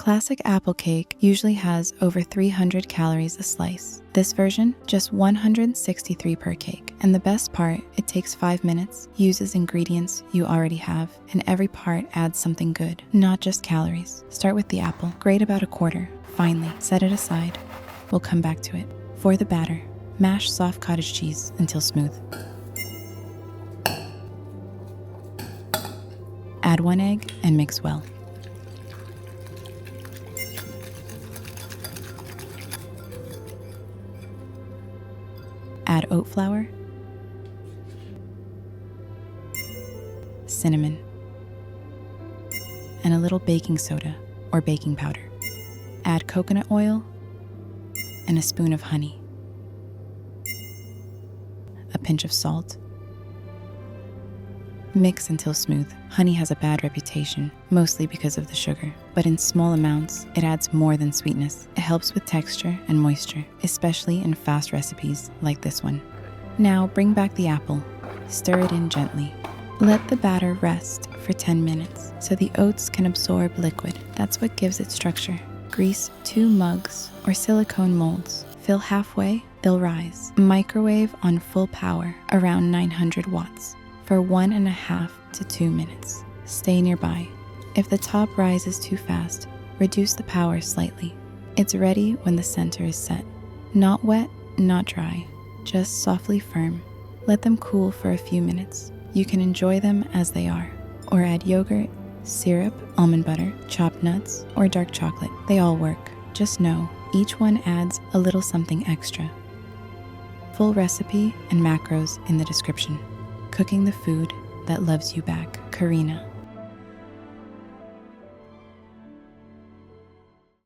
classic apple cake usually has over 300 calories a slice. This version, just 163 per cake. And the best part, it takes 5 minutes, uses ingredients you already have, and every part adds something good, not just calories. Start with the apple, grate about 1/4. Finally, set it aside. We'll come back to it. For the batter, mash soft cottage cheese until smooth. Add 1 egg and mix well. Add oat flour, cinnamon, and a little baking soda or baking powder. Add coconut oil and a spoon of honey, a pinch of salt. Mix until smooth. Honey has a bad reputation, mostly because of the sugar, but in small amounts, it adds more than sweetness. It helps with texture and moisture, especially in fast recipes like this one. Now bring back the apple. Stir it in gently. Let the batter rest for 10 minutes so the oats can absorb liquid. That's what gives it structure. Grease 2 mugs or silicone molds. Fill halfway, they'll rise. Microwave on full power, around 900 watts. For 1.5 to 2 minutes. Stay nearby. If the top rises too fast, reduce the power slightly. It's ready when the center is set. Not wet, not dry, just softly firm. Let them cool for a few minutes. You can enjoy them as they are, or add yogurt, syrup, almond butter, chopped nuts, or dark chocolate. They all work. Just know, each one adds a little something extra. Full recipe and macros in the description. Cooking the food that loves you back. Karina.